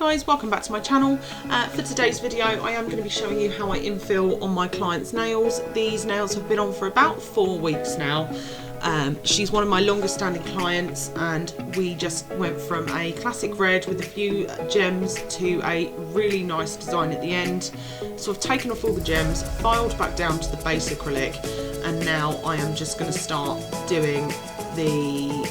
guys, welcome back to my channel. For today's video I am going to be showing you how I infill on my client's nails. These nails have been on for about 4 weeks now. She's one of my longest standing clients, and we just went from a classic red with a few gems to a really nice design at the end. So I've taken off all the gems, filed back down to the base acrylic, and now I am just going to start doing the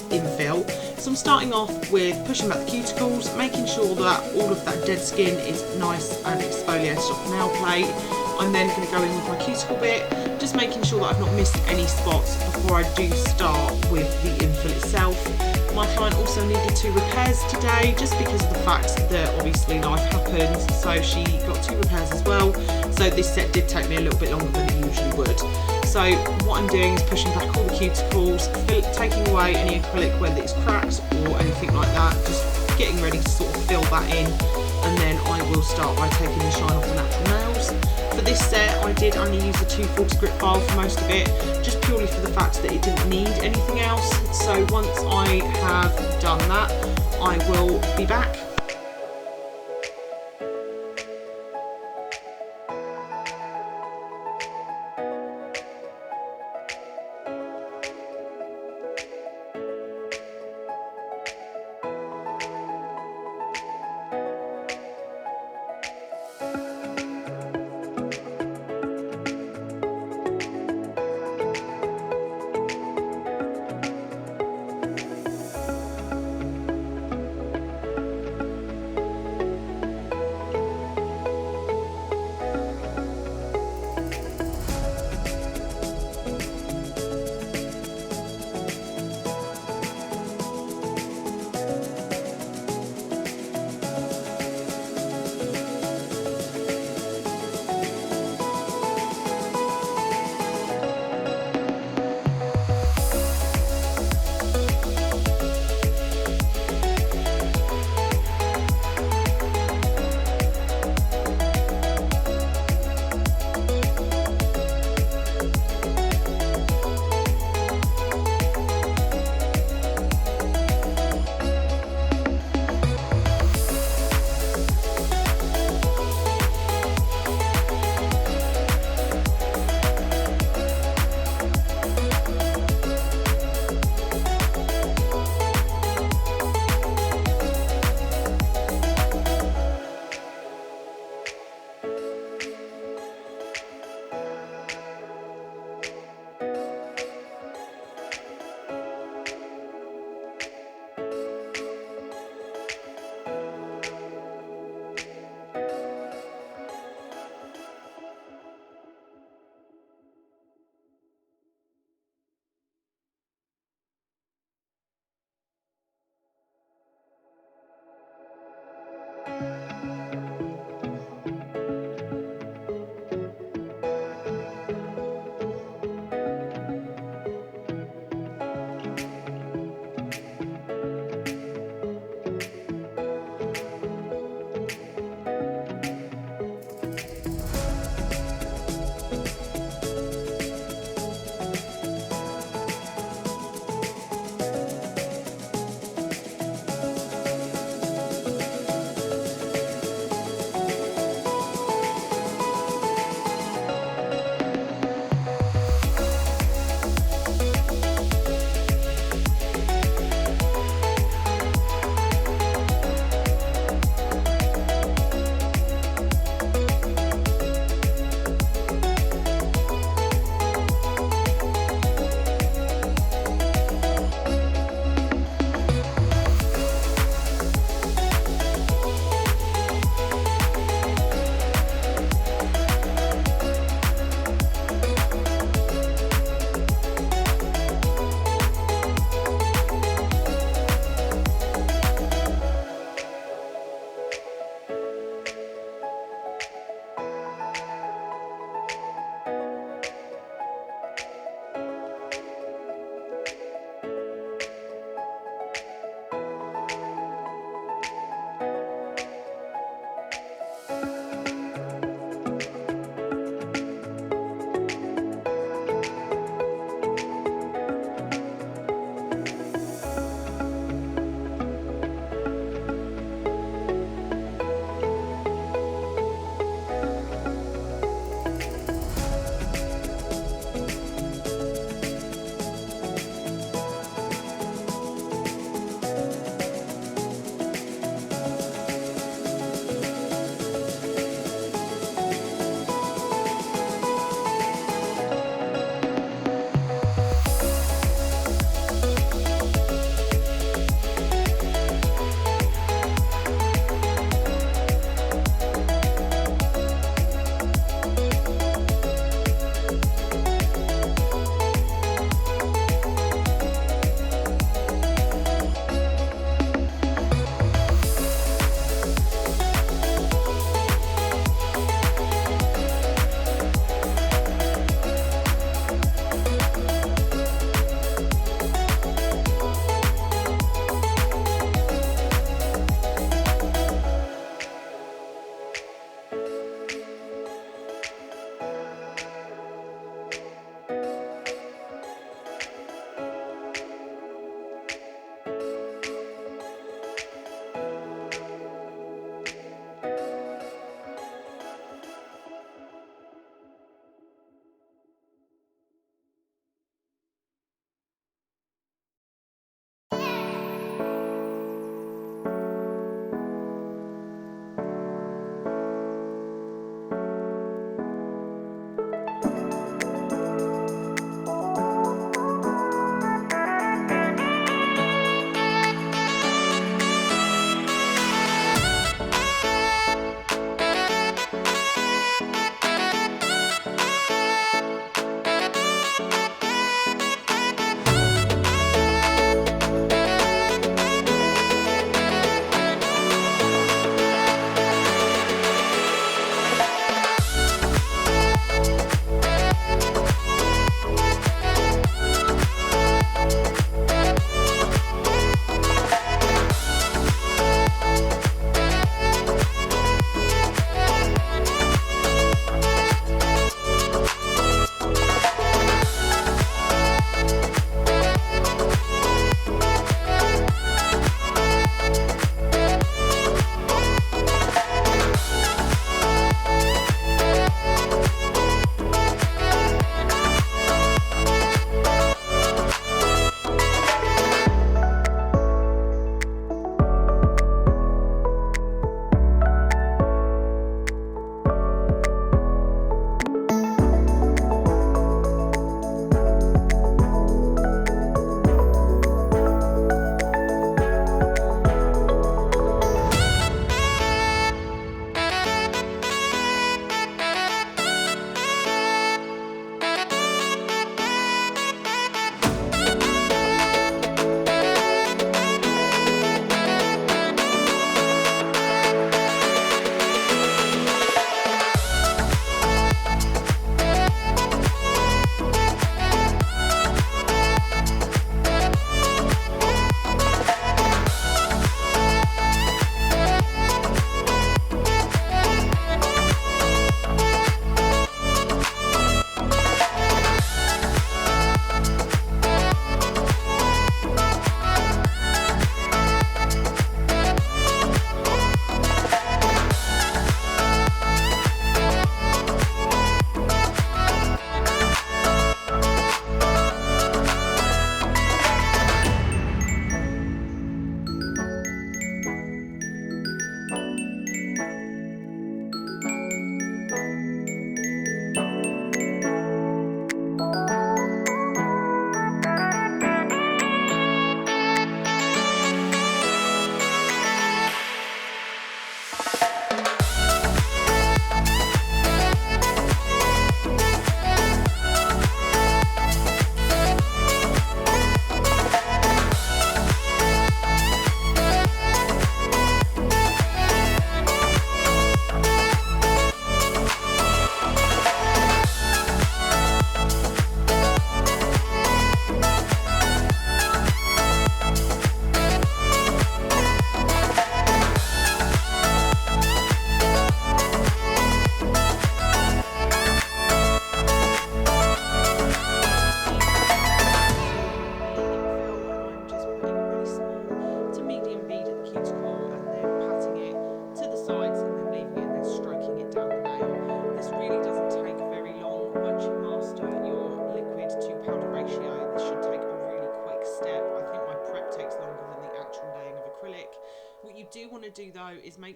infill. So I'm starting off with pushing back the cuticles, making sure that all of that dead skin is nice and exfoliated off the nail plate. I'm then going to go in with my cuticle bit, just making sure that I've not missed any spots before I do start with the infill itself. My client also needed 2 repairs today, just because of the fact that obviously life happens, so she got 2 repairs as well. So this set did take me a little bit longer than it usually would. So what I'm doing is pushing back all the cuticles, taking away any acrylic whether it's cracked or anything like that, just getting ready to sort of fill that in, and then I will start by taking the shine off the natural nails. For this set I did only use the 240 grit file for most of it, just purely for the fact that it didn't need anything else. So once I have done that, I will be back.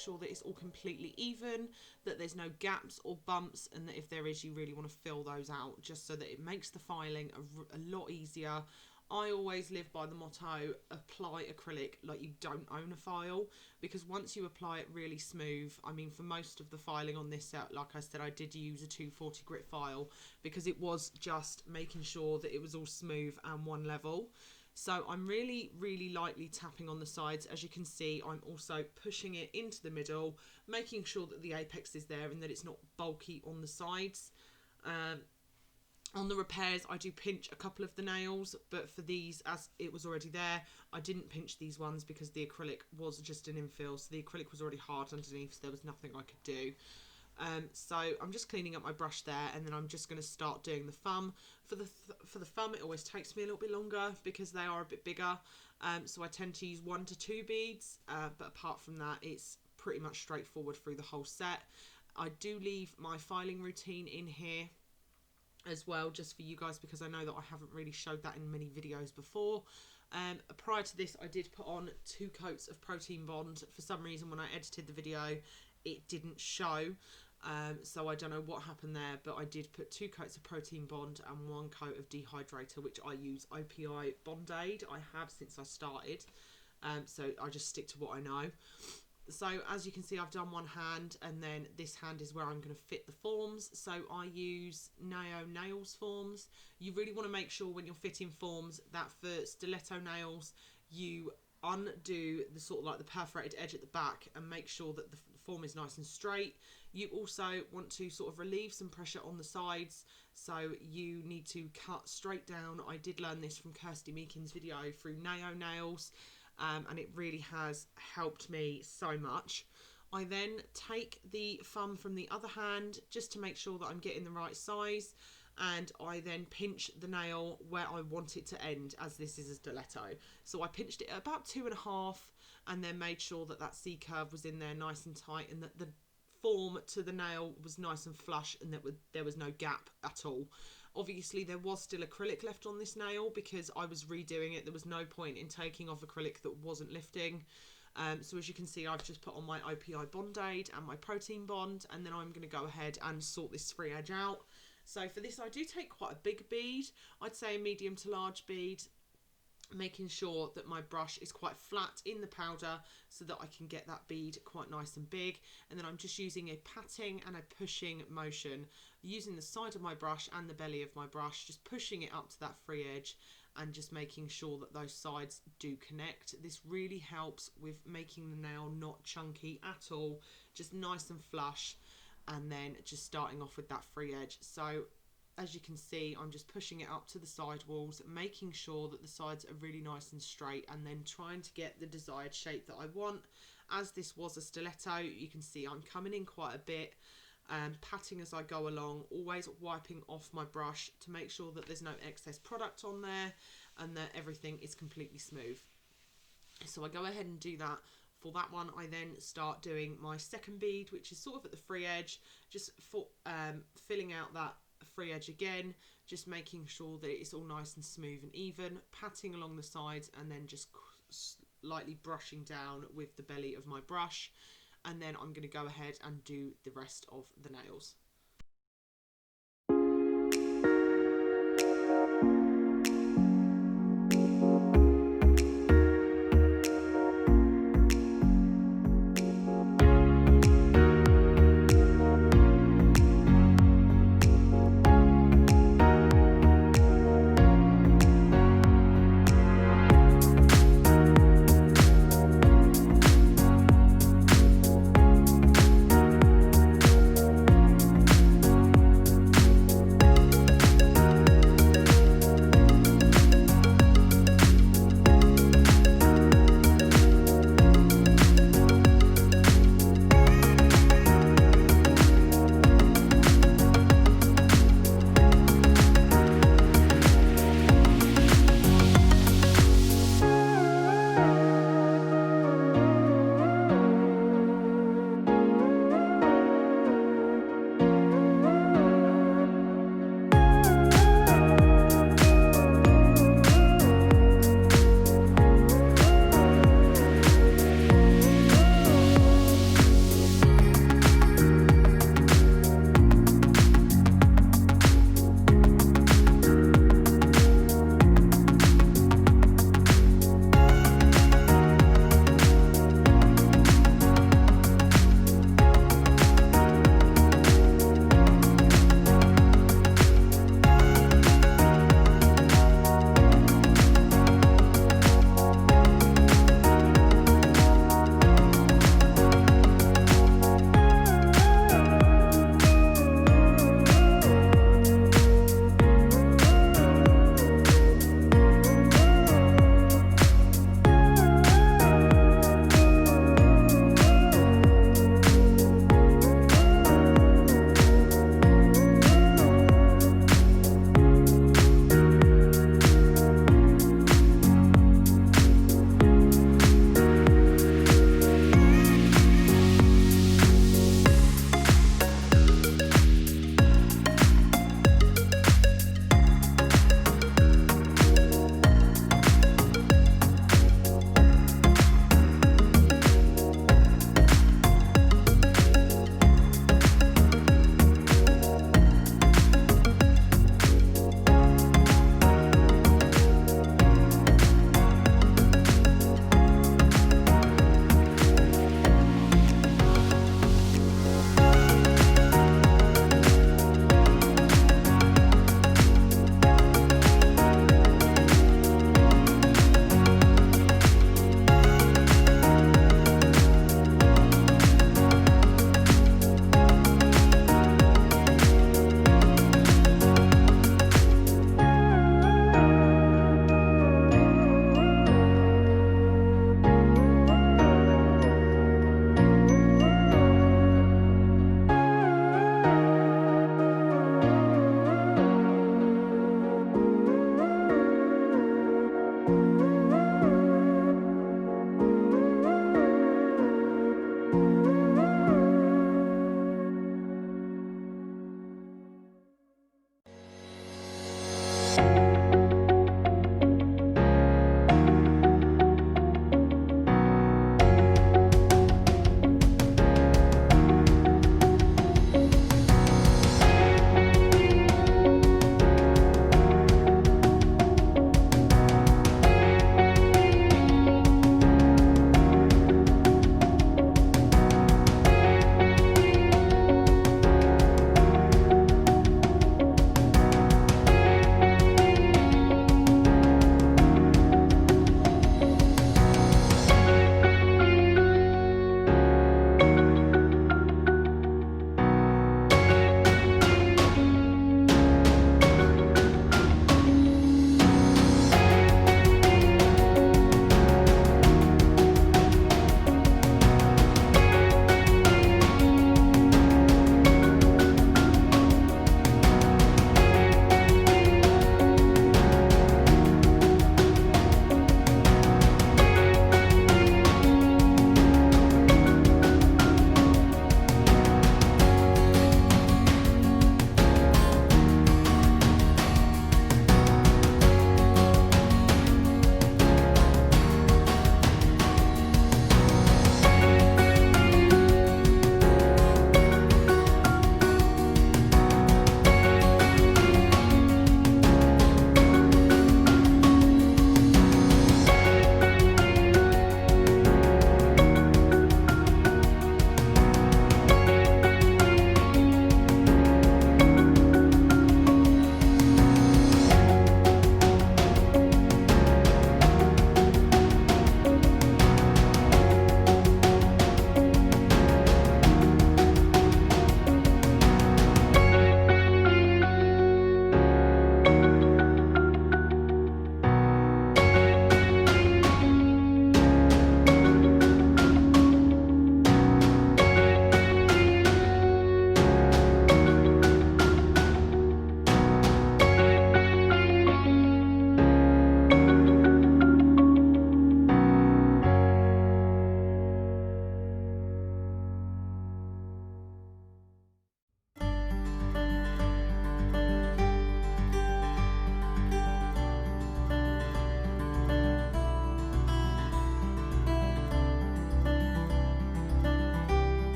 sure that it's all completely even, that there's no gaps or bumps, and that if there is, you really want to fill those out, just so that it makes the filing a lot easier. I always live by the motto, apply acrylic like you don't own a file, because once you apply it really smooth, I mean, for most of the filing on this set, like I said, I did use a 240 grit file because it was just making sure that it was all smooth and one level. So I'm really lightly tapping on the sides. As you can see, I'm also pushing it into the middle, making sure that the apex is there and that it's not bulky on the sides. On the repairs, I do pinch a couple of the nails, but for these, as it was already there, I didn't pinch these ones because the acrylic was just an infill, so the acrylic was already hard underneath, so there was nothing I could do. So I'm just cleaning up my brush there, and then I'm just going to start doing the thumb. For the thumb, it always takes me a little bit longer because they are a bit bigger, so I tend to use 1 to 2 beads, but apart from that, it's pretty much straightforward through the whole set. I do leave my filing routine in here as well, just for you guys, because I know that I haven't really showed that in many videos before. Prior to this, I did put on 2 coats of Protein Bond. For some reason, when I edited the video, it didn't show, so I don't know what happened there, but I did put 2 coats of Protein Bond and 1 coat of dehydrator, which I use OPI Bond-Aid. I have since I started, so I just stick to what I know. So as you can see, I've done one hand, and then this hand is where I'm going to fit the forms. So I use Nails forms. You really want to make sure when you're fitting forms that for stiletto nails, you undo the sort of like the perforated edge at the back and make sure that the form is nice and straight. You also want to sort of relieve some pressure on the sides, so you need to cut straight down. I did learn this from Kirsty Meakin's video through Nails. And it really has helped me so much. I then take the thumb from the other hand just to make sure that I'm getting the right size, and I then pinch the nail where I want it to end, as this is a stiletto. So I pinched it at about 2.5 and then made sure that that C curve was in there nice and tight, and that the form to the nail was nice and flush, and that there was no gap at all. Obviously, there was still acrylic left on this nail because I was redoing it. There was no point in taking off acrylic that wasn't lifting. So as you can see, I've just put on my OPI Bond-Aid and my Protein Bond, and then I'm going to go ahead and sort this free edge out. So for this, I do take quite a big bead. I'd say a medium to large bead, making sure that my brush is quite flat in the powder so that I can get that bead quite nice and big. And then I'm just using a patting and a pushing motion, using the side of my brush and the belly of my brush, just pushing it up to that free edge and just making sure that those sides do connect. This really helps with making the nail not chunky at all, just nice and flush, and then just starting off with that free edge. So as you can see, I'm just pushing it up to the side walls, making sure that the sides are really nice and straight, and then trying to get the desired shape that I want. As this was a stiletto, you can see I'm coming in quite a bit, patting as I go along, always wiping off my brush to make sure that there's no excess product on there and that everything is completely smooth. So I go ahead and do that. For that one, I then start doing my second bead, which is sort of at the free edge, just for filling out that free edge again, just making sure that it's all nice and smooth and even, patting along the sides, and then just lightly brushing down with the belly of my brush. And then I'm going to go ahead and do the rest of the nails.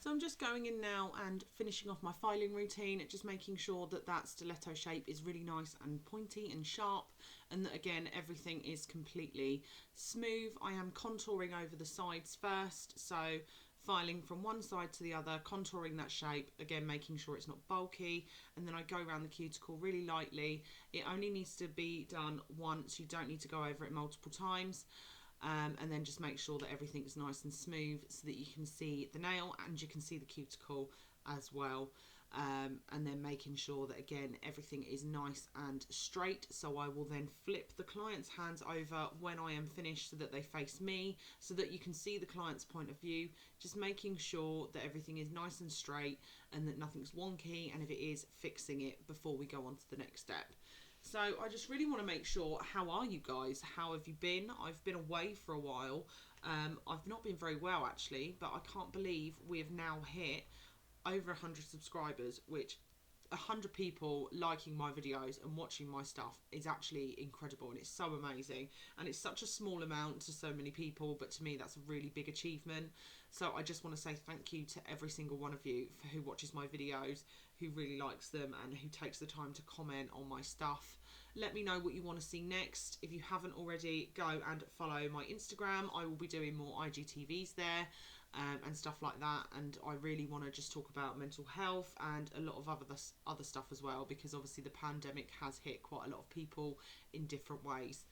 So I'm just going in now and finishing off my filing routine, just making sure that that stiletto shape is really nice and pointy and sharp, and that again everything is completely smooth. I am contouring over the sides first, so filing from one side to the other, contouring that shape, again making sure it's not bulky, and then I go around the cuticle really lightly. It only needs to be done once, you don't need to go over it multiple times. And then just make sure that everything's nice and smooth so that you can see the nail and you can see the cuticle as well. And then making sure that again everything is nice and straight. So I will then flip the client's hands over when I am finished so that they face me, so that you can see the client's point of view, just making sure that everything is nice and straight and that nothing's wonky, and if it is, fixing it before we go on to the next step. So I just really want to make sure, how are you guys? How have you been? I've been away for a while. I've not been very well actually, but I can't believe we have now hit over 100 subscribers, which 100 people liking my videos and watching my stuff is actually incredible, and it's so amazing, and it's such a small amount to so many people, but to me that's a really big achievement. So I just want to say thank you to every single one of you for who watches my videos, who really likes them, and who takes the time to comment on my stuff. Let me know what you want to see next. If you haven't already, go and follow my Instagram. I will be doing more IGTVs there and stuff like that, and I really want to just talk about mental health and a lot of other stuff as well, because obviously the pandemic has hit quite a lot of people in different ways.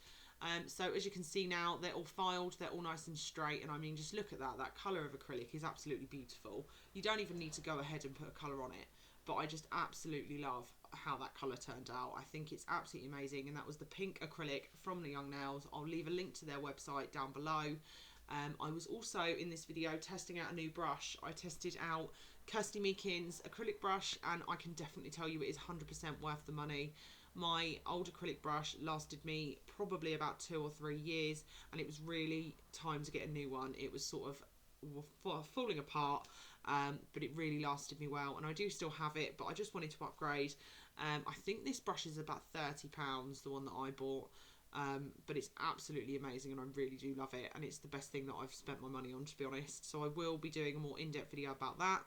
So as you can see now, they're all filed, they're all nice and straight, and I mean, just look at that colour of acrylic is absolutely beautiful. You don't even need to go ahead and put a colour on it, but I just absolutely love how that colour turned out. I think it's absolutely amazing, and that was the pink acrylic from the Young Nails. I'll leave a link to their website down below. I was also in this video testing out a new brush. I tested out Kirsty Meakin's acrylic brush, and I can definitely tell you it is 100% worth the money. My old acrylic brush lasted me probably about 2 or 3 years, and it was really time to get a new one. It was sort of falling apart, but it really lasted me well, and I do still have it, but I just wanted to upgrade. I think this brush is about £30, the one that I bought. But it's absolutely amazing, and I really do love it, and it's the best thing that I've spent my money on, to be honest. So I will be doing a more in-depth video about that.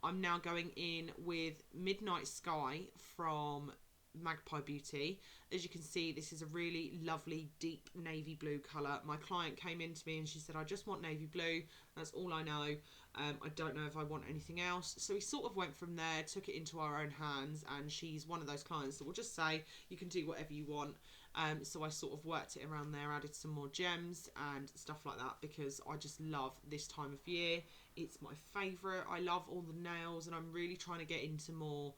I'm now going in with Midnight Sky from Magpie Beauty. As you can see, this is a really lovely deep navy blue colour. My client came in to me and she said, I just want navy blue, that's all I know. I don't know if I want anything else. So we sort of went from there, took it into our own hands, and she's one of those clients that will just say you can do whatever you want. So I sort of worked it around there, added some more gems and stuff like that, because I just love this time of year. It's my favourite. I love all the nails, and I'm really trying to get into more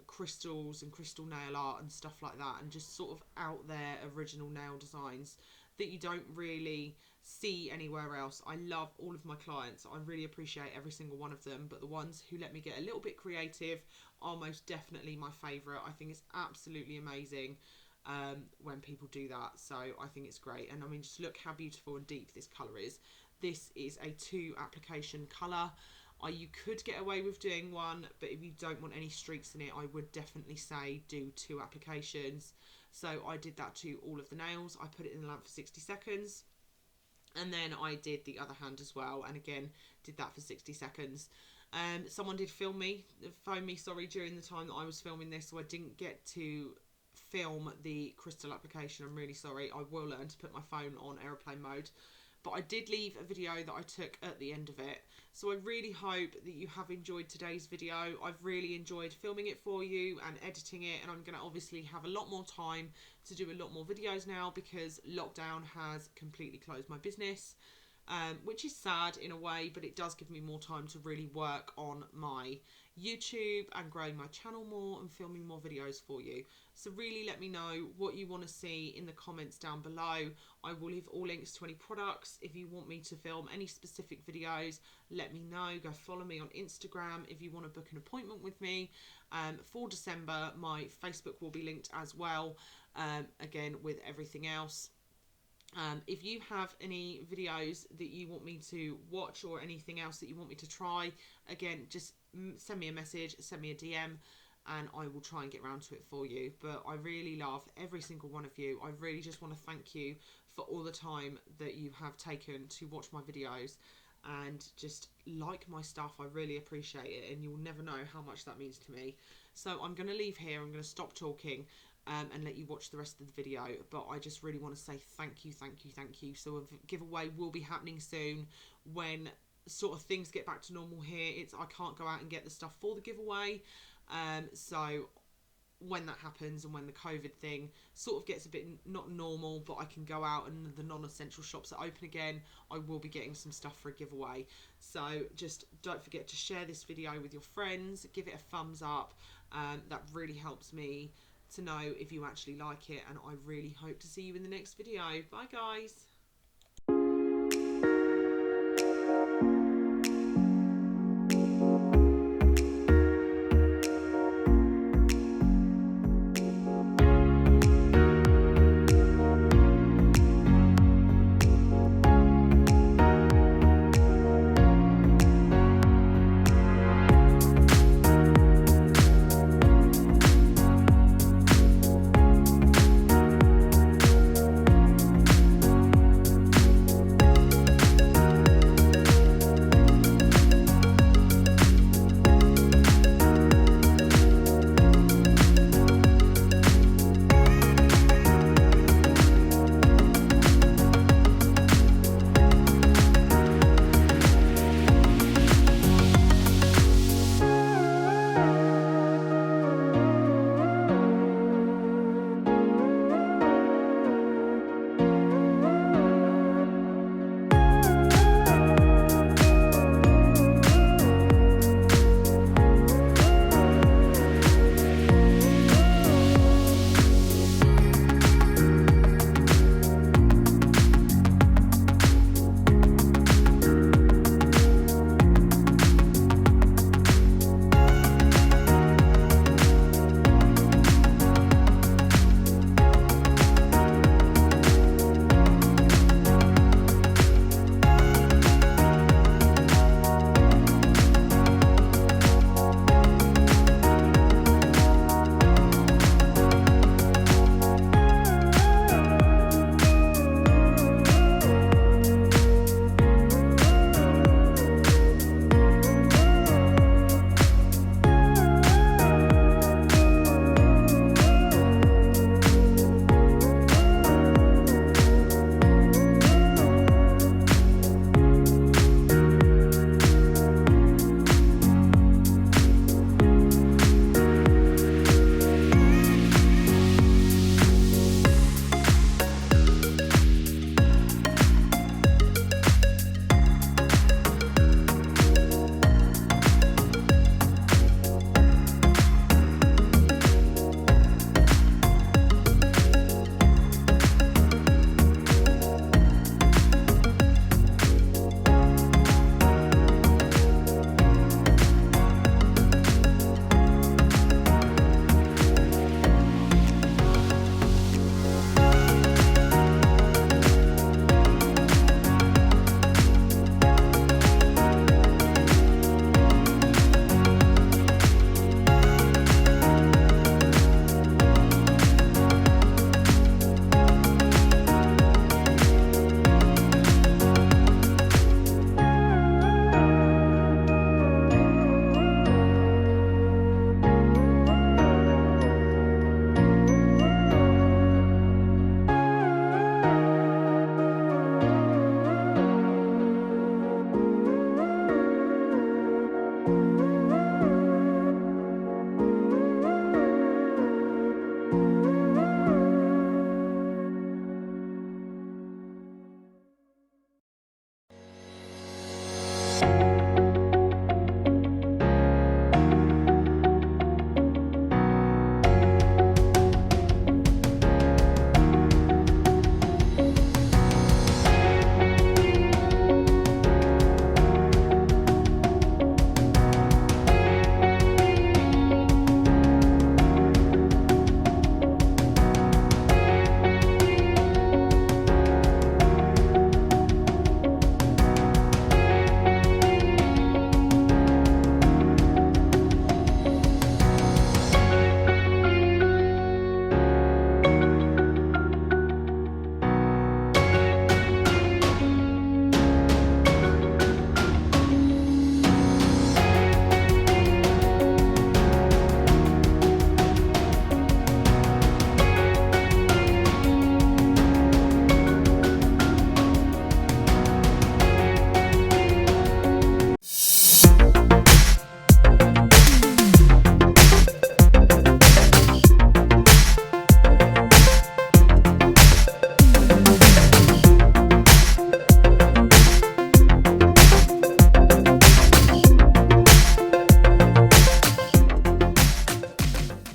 crystals and crystal nail art and stuff like that, and just sort of out there original nail designs that you don't really see anywhere else. I love all of my clients. I really appreciate every single one of them, but the ones who let me get a little bit creative are most definitely my favourite. I think it's absolutely amazing when people do that, so I think it's great. And I mean, just look how beautiful and deep this colour is. This is a 2 application colour. You could get away with doing 1, but if you don't want any streaks in it, I would definitely say do 2 applications. So I did that to all of the nails. I put it in the lamp for 60 seconds. And then I did the other hand as well, and again did that for 60 seconds. Someone did phone me during the time that I was filming this, so I didn't get to film the crystal application. I'm really sorry. I will learn to put my phone on airplane mode. But I did leave a video that I took at the end of it. So I really hope that you have enjoyed today's video. I've really enjoyed filming it for you and editing it, and I'm going to obviously have a lot more time to do a lot more videos now, because lockdown has completely closed my business. Which is sad in a way, but it does give me more time to really work on my YouTube and growing my channel more and filming more videos for you. So really let me know what you want to see in the comments down below. I will leave all links to any products. If you want me to film any specific videos, let me know. Go follow me on Instagram if you want to book an appointment with me. For December, my Facebook will be linked as well, again with everything else. If you have any videos that you want me to watch or anything else that you want me to try, again, just send me a message, send me a DM, and I will try and get around to it for you. But I really love every single one of you. I really just want to thank you for all the time that you have taken to watch my videos. and just like my stuff. I really appreciate it, and you'll never know how much that means to me. So I'm going to leave here. I'm going to stop talking and let you watch the rest of the video, but I just really want to say thank you, thank you, thank you. So a giveaway will be happening soon when sort of things get back to normal here. I can't go out and get the stuff for the giveaway, so when that happens, and when the COVID thing sort of gets a bit not normal, but I can go out and the non-essential shops are open again, I will be getting some stuff for a giveaway. So just don't forget to share this video with your friends, give it a thumbs up. That really helps me to know if you actually like it, and I really hope to see you in the next video. Bye guys.